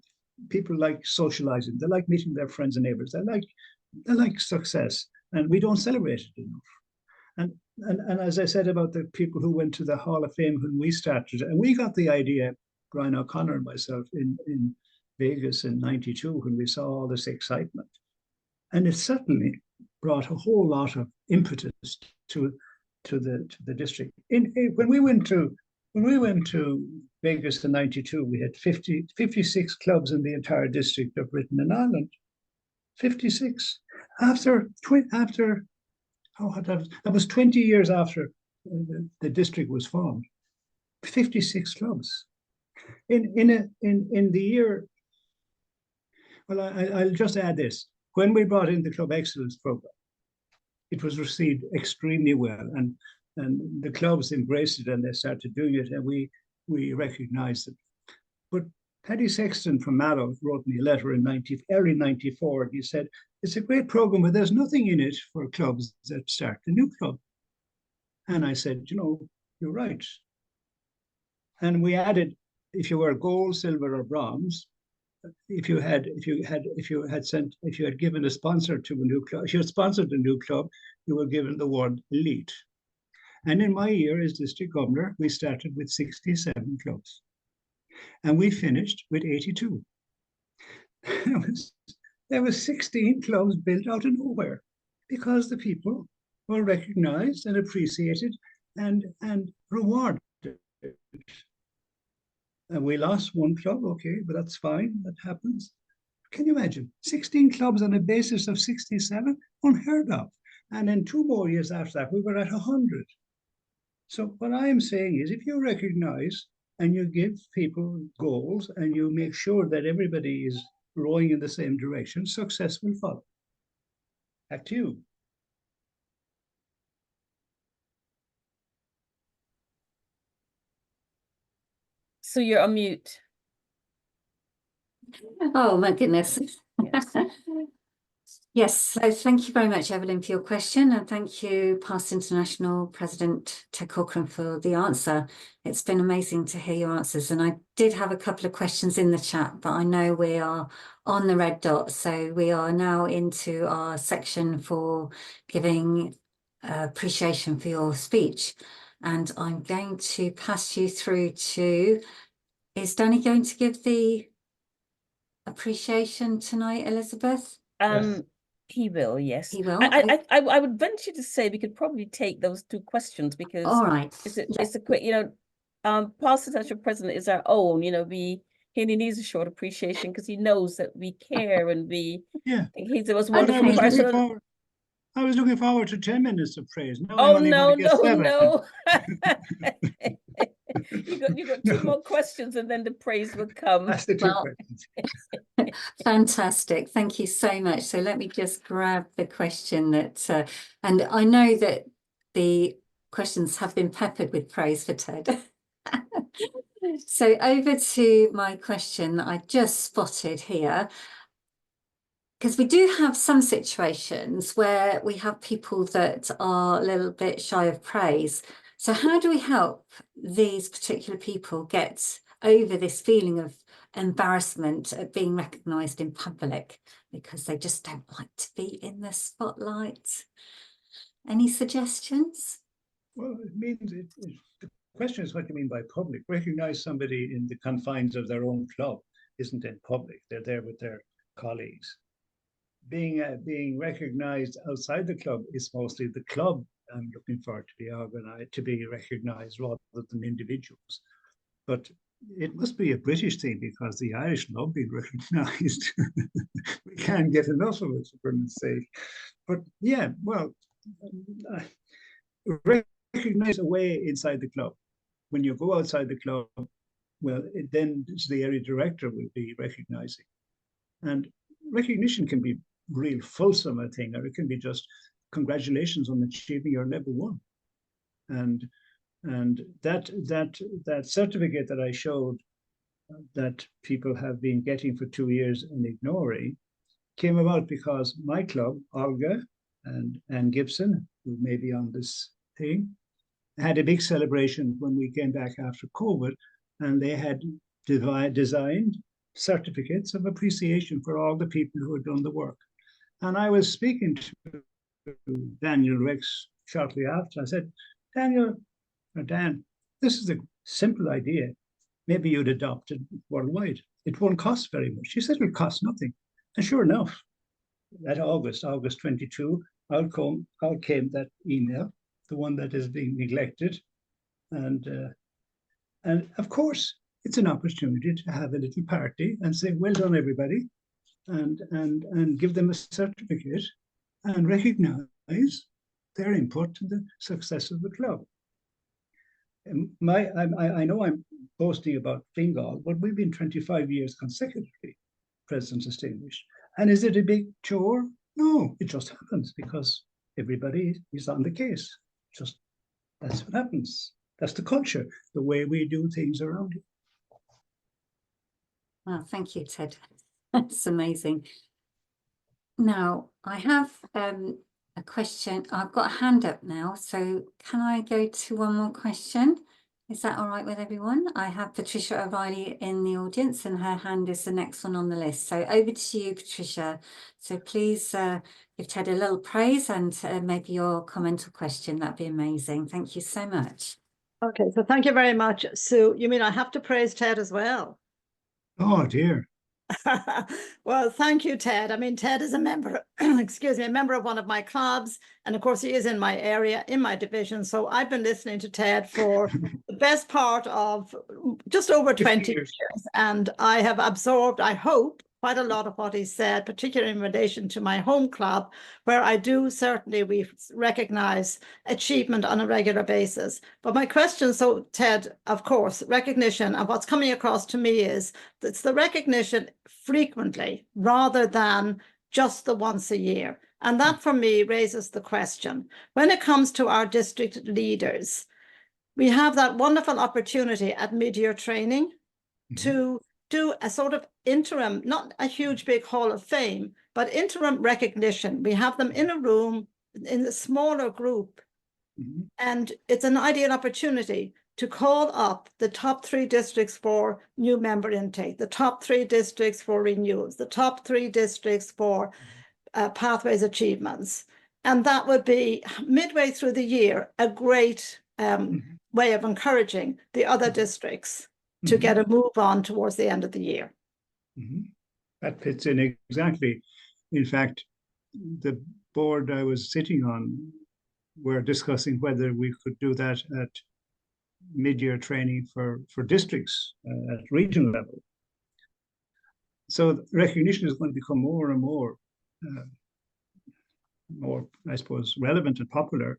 people like socializing, they like meeting their friends and neighbors, they like success, and we don't celebrate it enough. And as I said about the people who went to the Hall of Fame when we started, and we got the idea, Brian O'Connor and myself, in Vegas in '92 when we saw all this excitement, and it certainly brought a whole lot of impetus to the district. When we went to Vegas in '92, we had 56 clubs in the entire district of Britain and Ireland. 56 after that was 20 years after the district was formed. 56 clubs in the year. Well, I'll just add this. When we brought in the Club Excellence program, it was received extremely well, and the clubs embraced it and they started doing it, and we recognized it. But Paddy Sexton from Mallow wrote me a letter in early '94. He said, it's a great program, but there's nothing in it for clubs that start a new club. And I said, you're right. And we added, if you were gold, silver, or bronze, if you had given a sponsor to a new club, if you had sponsored a new club, you were given the word elite. And in my year as district governor, we started with 67 clubs, and we finished with 82. There was 16 clubs built out of nowhere, because the people were recognized and appreciated and rewarded. And we lost one club, okay, but that's fine, that happens. Can you imagine? 16 clubs on a basis of 67? Unheard of. And then 2 more years after that, we were at 100. So what I am saying is, if you recognize and you give people goals and you make sure that everybody is rowing in the same direction, success will follow. Back to you. So you're on mute. Oh my goodness. Yes. Yes, so thank you very much, Evelyn, for your question, and thank you, Past International President Ted Corcoran, for the answer. It's been amazing to hear your answers, and I did have a couple of questions in the chat, but I know we are on the red dot, so we are now into our section for giving appreciation for your speech, and I'm going to pass you through to, is Danny going to give the appreciation tonight, Elizabeth? He will, yes. He will. I would venture to say we could probably take those two questions because All right. it's a quick, Past International President is our own, he needs a short appreciation because he knows that we care and we think he's the most wonderful person. I was looking forward to 10 minutes of praise. Now Oh, I'm only no, going to get 7. no. You got 2 more questions and then the praise will come. That's the 2 questions. Fantastic. Thank you so much. So let me just grab the question that, and I know that the questions have been peppered with praise for Ted. So over to my question that I just spotted here, because we do have some situations where we have people that are a little bit shy of praise. So how do we help these particular people get over this feeling of embarrassment at being recognised in public because they just don't like to be in the spotlight? Any suggestions? Well, it means the question is what you mean by public. Recognise somebody in the confines of their own club isn't in public. They're there with their colleagues. Being recognised outside the club is mostly the club I'm looking for to be organised, to be recognised rather than individuals. But it must be a British thing because the Irish love being recognised. We can't get enough of it, for goodness sake. But yeah, well, recognise a way inside the club. When you go outside the club, well, then the area director will be recognising. And recognition can be real fulsome, I think, or it can be just congratulations on achieving your level 1. And that certificate that I showed that people have been getting for 2 years and ignoring came about because my club, Olga and Anne Gibson, who may be on this thing, had a big celebration when we came back after COVID, and they had designed certificates of appreciation for all the people who had done the work. And I was speaking to Daniel Rex shortly after. I said, Daniel, or Dan, this is a simple idea. Maybe you'd adopt it worldwide. It won't cost very much. She said it'll cost nothing. And sure enough, that August 22, out came that email, the one that is being neglected. And of course, it's an opportunity to have a little party and say, well done, everybody, and give them a certificate and recognize their input to the success of the club. I know I'm boasting about Fingal, but we've been 25 years consecutively President Distinguished. And is it a big chore? No, it just happens because everybody is on the case. Just that's what happens. That's the culture, the way we do things around here. Well, thank you, Ted. That's amazing. Now, I have a question. I've got a hand up now, so can I go to one more question? Is that all right with everyone? I have Patricia O'Reilly in the audience and her hand is the next one on the list. So over to you, Patricia. So please give Ted a little praise and maybe your comment or question. That'd be amazing. Thank you so much. Okay, so thank you very much. So you mean I have to praise Ted as well? Oh dear. Well, thank you, Ted. I mean, Ted is a member, excuse me, a member of one of my clubs. And of course, he is in my area, in my division. So I've been listening to Ted for the best part of just over 20 years. And I have absorbed, I hope, quite a lot of what he said, particularly in relation to my home club, where I do certainly we recognize achievement on a regular basis. But my question, so Ted, of course, recognition, and what's coming across to me is it's the recognition frequently rather than just the once a year. And that for me raises the question, when it comes to our district leaders, we have that wonderful opportunity at mid-year training to do a sort of interim, not a huge big hall of fame, But interim recognition, we have them in a room in a smaller group, and it's an ideal opportunity to call up the top 3 districts for new member intake, the top 3 districts for renewals, the top 3 districts for pathways achievements. And that would be midway through the year, a great way of encouraging the other districts to get a move on towards the end of the year. That fits in exactly. In fact, the board I was sitting on were discussing whether we could do that at mid-year training for districts at regional level. So recognition is going to become more and more, I suppose, relevant and popular.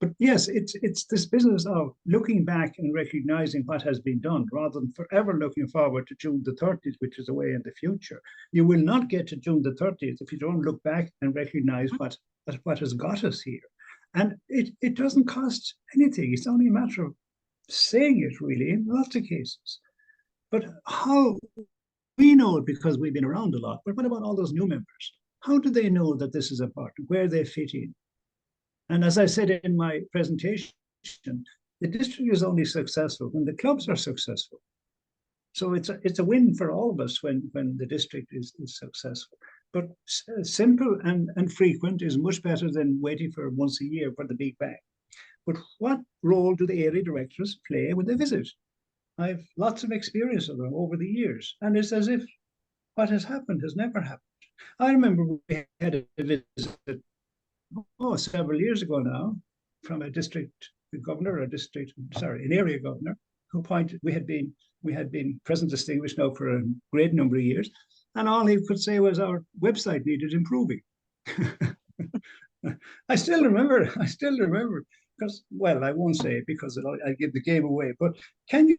But yes, it's this business of looking back and recognizing what has been done rather than forever looking forward to June the 30th, which is away in the future. You will not get to June the 30th if you don't look back and recognize what has got us here. And it doesn't cost anything. It's only a matter of saying it, really, in lots of cases. But how we know it because we've been around a lot, but what about all those new members? How do they know that this is important, where they fit in? And as I said in my presentation, the district is only successful when the clubs are successful. So it's a win for all of us when the district is successful. But simple and frequent is much better than waiting for once a year for the big bang. But what role do the area directors play when they visit? I've lots of experience of them over the years, and it's as if what has happened has never happened. I remember we had a visit, several years ago now, from a district governor, an area governor, who pointed, we had been present distinguished now for a great number of years, and all he could say was our website needed improving. I still remember, because, well, I won't say it because I give the game away, but can you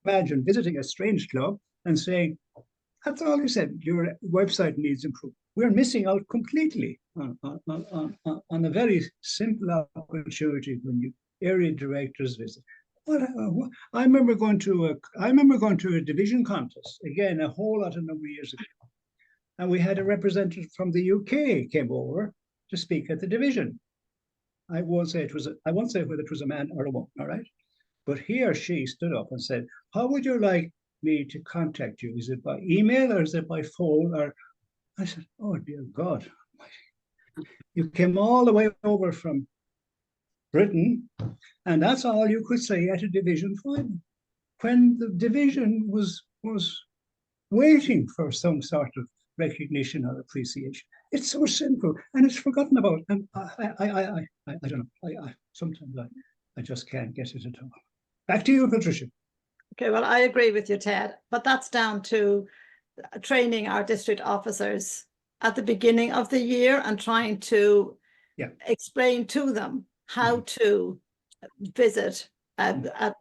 imagine visiting a strange club and saying, that's all you said, your website needs improvement? We're missing out completely on a very simple opportunity when you area directors visit. I remember going to a division contest, again, a whole lot of number of years ago. And we had a representative from the UK came over to speak at the division. I won't say whether it was a man or a woman, all right? But he or she stood up and said, how would you like me to contact you? Is it by email or is it by phone? Or I said, oh dear God, you came all the way over from Britain, and that's all you could say at a division final, when the division was waiting for some sort of recognition or appreciation. It's so simple, and it's forgotten about. And I don't know. Sometimes I just can't get it at all. Back to you, Patricia. Okay, well, I agree with you, Ted, but that's down to training our district officers at the beginning of the year and trying to explain to them how to visit at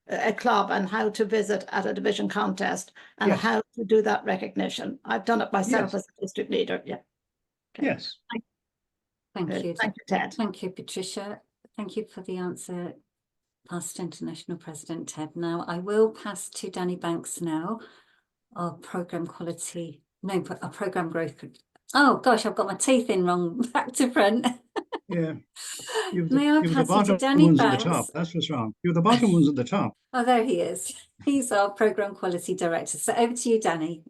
a club and how to visit at a division contest and how to do that recognition. I've done it myself as a district leader. Yeah. Okay. Yes. Thank you. Thank you, Ted. Thank you, Patricia. Thank you for the answer, past international president Ted. Now I will pass to Danny Banks now, our program growth. Oh gosh, I've got my teeth in wrong, back to front. Yeah. May I pass you to Danny Banks? At the top. That's what's wrong. You're the bottom ones at the top. Oh, there he is. He's our program quality director. So over to you, Danny.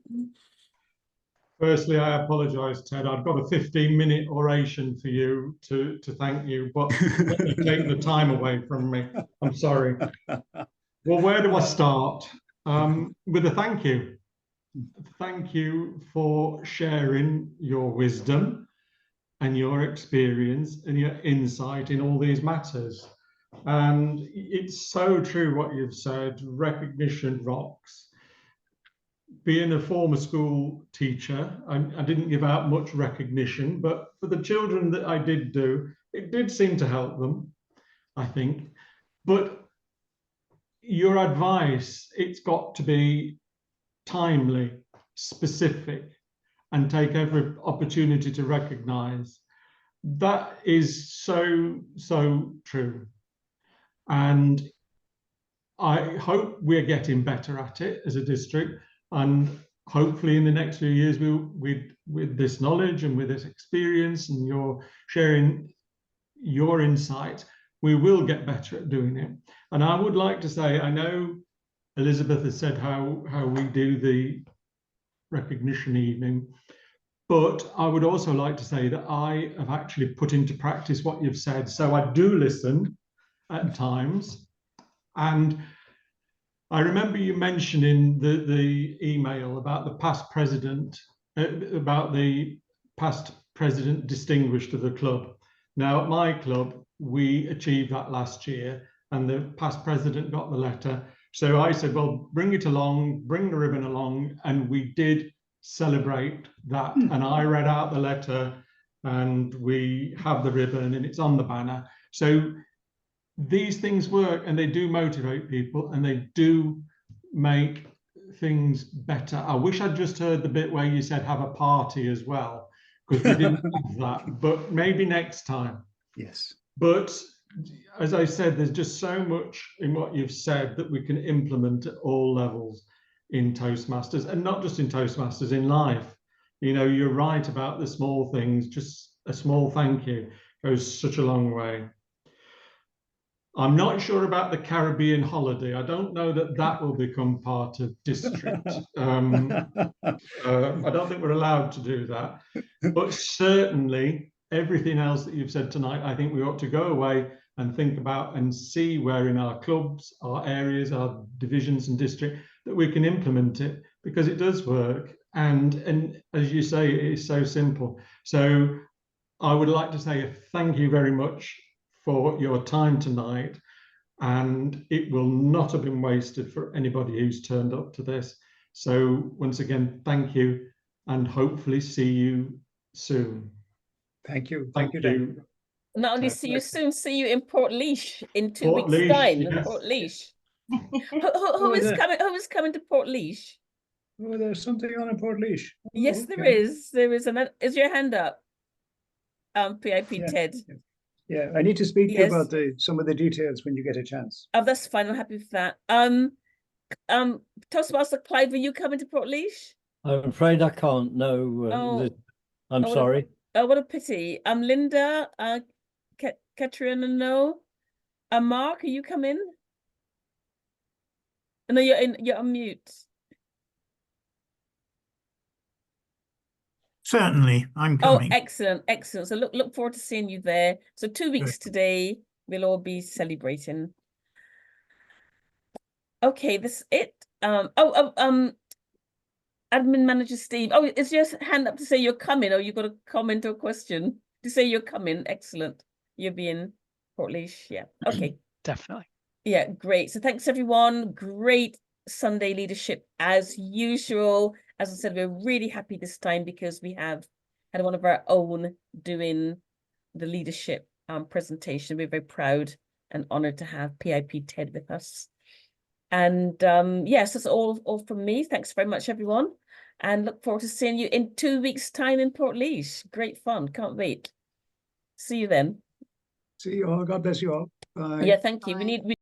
Firstly, I apologise, Ted. I've got a 15-minute oration for you to thank you, but you've taken the time away from me. I'm sorry. Well, where do I start? With a thank you. Thank you for sharing your wisdom and your experience and your insight in all these matters. And it's so true what you've said, recognition rocks. Being a former school teacher, I didn't give out much recognition, but for the children that I did do, it did seem to help them, I think. But your advice, it's got to be timely, specific, and take every opportunity to recognise. That is so true. And I hope we're getting better at it as a district. And hopefully in the next few years, with this knowledge and with this experience and your sharing your insight, we will get better at doing it. And I would like to say, I know Elizabeth has said how we do the recognition evening, but I would also like to say that I have actually put into practice what you've said. So I do listen at times. And I remember you mentioning the email about the past president, distinguished of the club. Now, at my club, we achieved that last year, and the past president got the letter. So I said, well, bring it along, bring the ribbon along, and we did celebrate that. And I read out the letter, and we have the ribbon, and it's on the banner. So these things work, and they do motivate people, and they do make things better. I wish I'd just heard the bit where you said have a party as well, because we didn't have that, but maybe next time. Yes. But as I said, there's just so much in what you've said that we can implement at all levels in Toastmasters, and not just in Toastmasters, in life. You know, you're right about the small things. Just a small thank you goes such a long way. I'm not sure about the Caribbean holiday. I don't know that that will become part of district. I don't think we're allowed to do that. But certainly everything else that you've said tonight, I think we ought to go away and think about and see where in our clubs, our areas, our divisions and district that we can implement it, because it does work. And as you say, it is so simple. So I would like to say a thank you very much for your time tonight, and it will not have been wasted for anybody who's turned up to this. So once again, thank you, and hopefully see you soon. Thank you. Thank you. Not only see you soon, see you in Portlaoise in 2 Port weeks' Leash, time. yes. Portlaoise. Who is coming? Who is coming to Portlaoise? Oh, there's something on in Portlaoise. Oh, Yes, there okay. is. There is is your hand up? PIP Yeah. Ted. Yeah, I need to speak to you Yes. about some of the details when you get a chance. Oh, that's fine. I'm happy with that. Toastmaster Clive, are you coming to Portlaoise? I'm afraid I can't. No, Oh. I'm Oh, sorry. Oh, what a pity. Linda, Katrina, no. Mark, are you coming? No, you're on mute. Certainly, I'm Oh, coming. excellent, excellent. So look forward to seeing you there. So 2 weeks today, we'll all be celebrating. Okay, this is it. Admin Manager Steve. Oh, is your hand up to say you're coming, or you got a comment or question to say you're coming? Excellent. You'll be in Portlaoise. Yeah. Okay. Definitely. Yeah, great. So thanks everyone. Great Sunday leadership as usual. As I said, we're really happy this time because we have had one of our own doing the leadership presentation. We're very proud and honored to have PIP Ted with us. And yes, that's all from me. Thanks very much, everyone. And look forward to seeing you in 2 weeks' time in Portlaoise. Great fun. Can't wait. See you then. See you all. God bless you all. Bye. Yeah, thank you. Bye. We